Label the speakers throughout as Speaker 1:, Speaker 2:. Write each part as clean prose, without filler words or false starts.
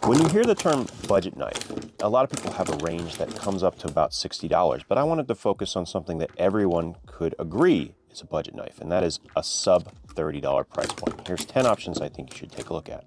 Speaker 1: When you hear the term budget knife, a lot of people have a range that comes up to about $60, but I wanted to focus on something that everyone could agree is a budget knife, and that is a sub $30 price point. Here's 10 options I think you should take a look at.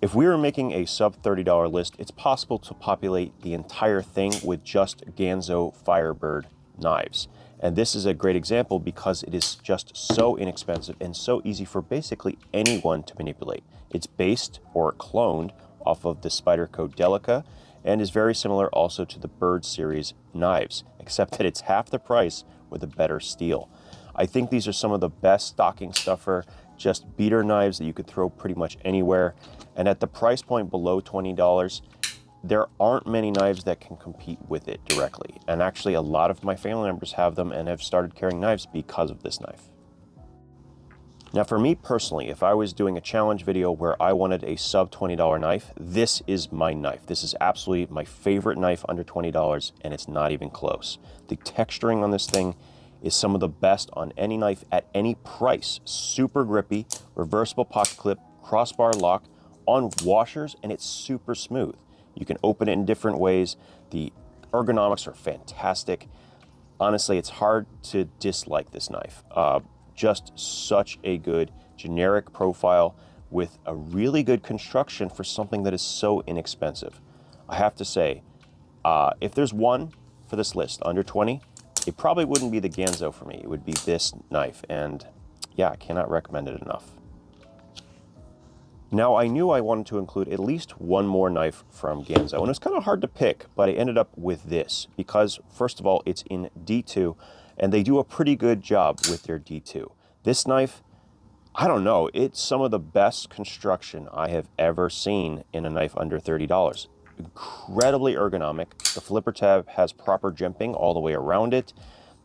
Speaker 1: If we were making a sub $30 list, it's possible to populate the entire thing with just Ganzo Firebird knives. And this is a great example because it is just so inexpensive and so easy for basically anyone to manipulate. It's based or cloned off of the Spyderco Delica and is very similar also to the Bird series knives, except that it's half the price with a better steel. I think these are some of the best stocking stuffer, just beater knives that you could throw pretty much anywhere. And at the price point below $20, there aren't many knives that can compete with it directly. And actually a lot of my family members have them and have started carrying knives because of this knife. Now for me personally, if I was doing a challenge video where I wanted a sub $20 knife, this is my knife. This is absolutely my favorite knife under $20, and it's not even close. The texturing on this thing is some of the best on any knife at any price. Super grippy, reversible pocket clip, crossbar lock on washers, and it's super smooth. You can open it in different ways. The ergonomics are fantastic. Honestly, it's hard to dislike this knife. Just such a good generic profile with a really good construction for something that is so inexpensive. I have to say, if there's one for this list under 20, it probably wouldn't be the Ganzo for me. It would be this knife, and yeah, I cannot recommend it enough. Now, I knew I wanted to include at least one more knife from Ganzo, and it was kind of hard to pick, but I ended up with this because, first of all, it's in D2, and they do a pretty good job with their D2. This knife, I don't know, it's some of the best construction I have ever seen in a knife under $30. Incredibly ergonomic. The flipper tab has proper jimping all the way around it.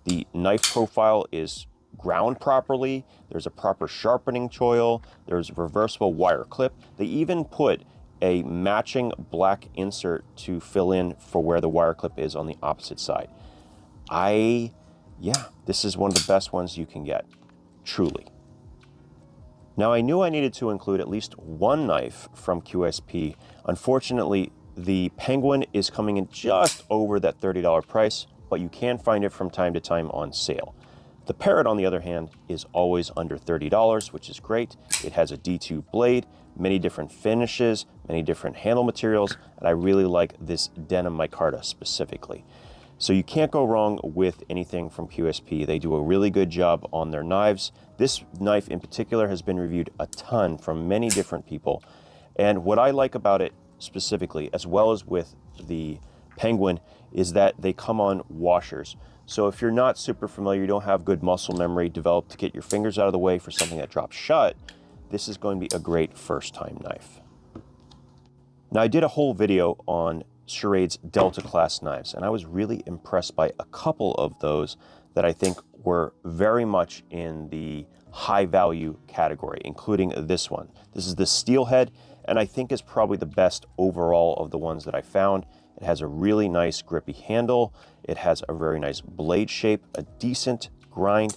Speaker 1: The knife profile is ground properly. There's a proper sharpening choil. There's a reversible wire clip. They even put a matching black insert to fill in for where the wire clip is on the opposite side. Yeah, this is one of the best ones you can get, truly. Now, I knew I needed to include at least one knife from QSP. Unfortunately, the Penguin is coming in just over that $30 price, but you can find it from time to time on sale. The Parrot, on the other hand, is always under $30, which is great. It has a D2 blade, many different finishes, many different handle materials, and I really like this denim micarta specifically. So you can't go wrong with anything from QSP. They do a really good job on their knives. This knife in particular has been reviewed a ton from many different people. And what I like about it specifically, as well as with the Penguin, is that they come on washers. So if you're not super familiar, you don't have good muscle memory developed to get your fingers out of the way for something that drops shut, this is going to be a great first-time knife. Now, I did a whole video on Schrade's Delta class knives, and I was really impressed by a couple of those that I think were very much in the high value category, including this one. This is the Steelhead, and I think is probably the best overall of the ones that I found. It has a really nice grippy handle. It has a very nice blade shape, a decent grind,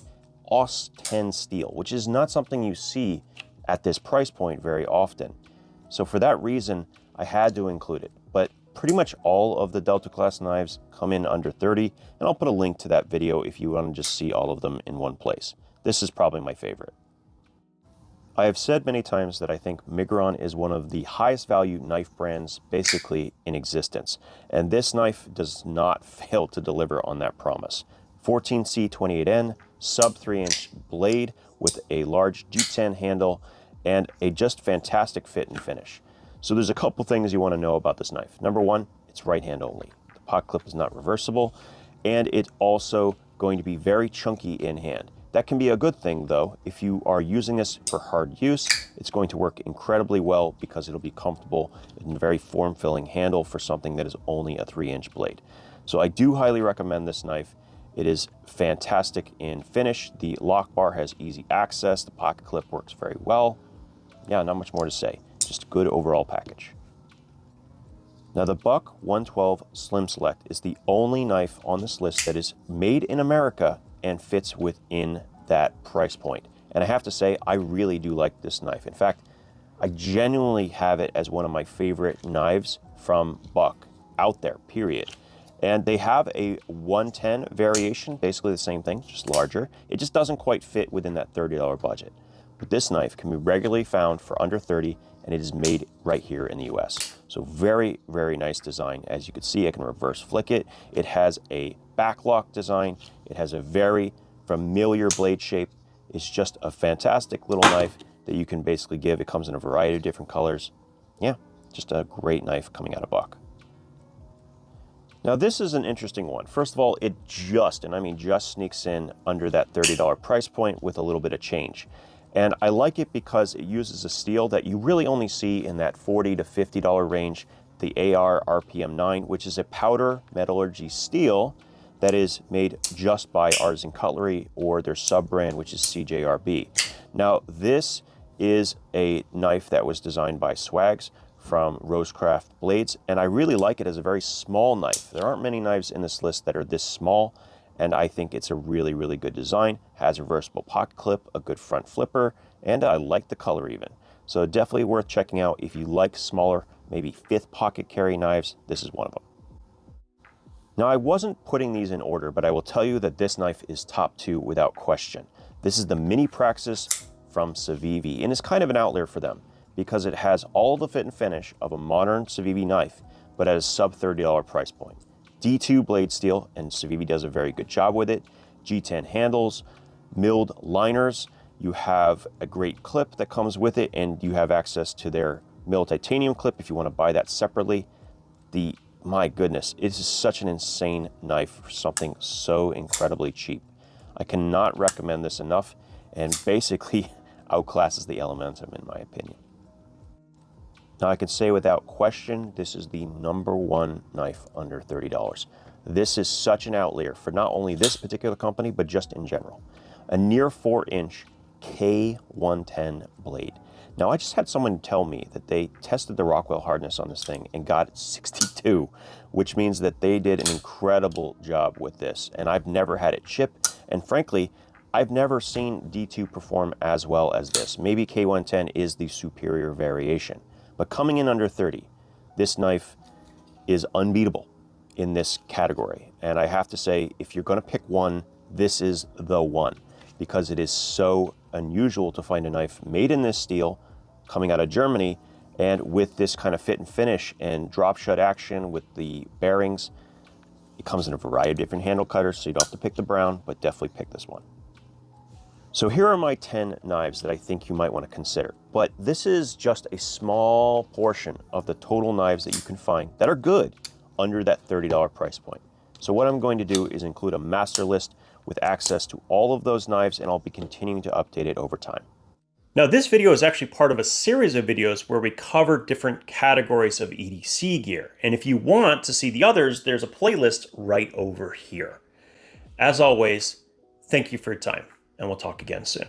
Speaker 1: AUS 10 steel, which is not something you see at this price point very often. So for that reason, I had to include it. But pretty much all of the Delta class knives come in under 30, and I'll put a link to that video if you want to just see all of them in one place. This is probably my favorite. I have said many times that I think Miguron is one of the highest value knife brands basically in existence, and this knife does not fail to deliver on that promise. 14C28N, sub 3-inch blade with a large G10 handle and a just fantastic fit and finish. So there's a couple things you want to know about this knife. Number one, it's right hand only. The pocket clip is not reversible, and it's also going to be very chunky in hand. That can be a good thing though. If you are using this for hard use, it's going to work incredibly well because it'll be comfortable and a very form-filling handle for something that is only a 3-inch blade. So I do highly recommend this knife. It is fantastic in finish. The lock bar has easy access. The pocket clip works very well. Yeah, not much more to say. Just a good overall package. Now the Buck 112 Slim Select is the only knife on this list that is made in America and fits within that price point. And I have to say, I really do like this knife. In fact, I genuinely have it as one of my favorite knives from Buck out there, period. And they have a 110 variation, basically the same thing, just larger. It just doesn't quite fit within that $30 budget. But this knife can be regularly found for under 30, and it is made right here in the US. So very, very nice design. As you can see, I can reverse flick it. It has a backlock design. It has a very familiar blade shape. It's just a fantastic little knife that you can basically give. It comes in a variety of different colors. Yeah, just a great knife coming out of Buck. Now this is an interesting one. First of all, it just, and I mean just, sneaks in under that $30 price point with a little bit of change. And I like it because it uses a steel that you really only see in that $40 to $50 range, the AR RPM9, which is a powder metallurgy steel that is made just by Artisan Cutlery or their sub-brand, which is CJRB. Now this is a knife that was designed by Swags from Rosecraft Blades, and I really like it as a very small knife. There aren't many knives in this list that are this small, and I think it's a really, really good design. Has a reversible pocket clip, a good front flipper, and I like the color even. So definitely worth checking out if you like smaller, maybe fifth pocket carry knives. This is one of them. Now I wasn't putting these in order, but I will tell you that this knife is top 2 without question. This is the Mini-praxis from Civivi, and it's kind of an outlier for them, because it has all the fit and finish of a modern Civivi knife, but at a sub $30 price point. D2 blade steel, and Civivi does a very good job with it. G10 handles, milled liners. You have a great clip that comes with it, and you have access to their milled titanium clip if you want to buy that separately. My goodness, it is such an insane knife for something so incredibly cheap. I cannot recommend this enough, and basically outclasses the Elementum in my opinion. Now I can say without question, this is the #1 knife under $30. This is such an outlier for not only this particular company, but just in general. A near 4-inch K110 blade. Now I just had someone tell me that they tested the Rockwell hardness on this thing and got 62, which means that they did an incredible job with this. And I've never had it chip, and frankly, I've never seen D2 perform as well as this. Maybe K110 is the superior variation. But coming in under 30, this knife is unbeatable in this category. And I have to say, if you're going to pick one, this is the one, because it is so unusual to find a knife made in this steel, coming out of Germany, and with this kind of fit and finish and drop shut action with the bearings. It comes in a variety of different handle cutters, so you don't have to pick the brown, but definitely pick this one. So here are my 10 knives that I think you might want to consider, but this is just a small portion of the total knives that you can find that are good under that $30 price point. So what I'm going to do is include a master list with access to all of those knives, and I'll be continuing to update it over time. Now this video is actually part of a series of videos where we cover different categories of EDC gear, and if you want to see the others, there's a playlist right over here. As always, thank you for your time, and we'll talk again soon.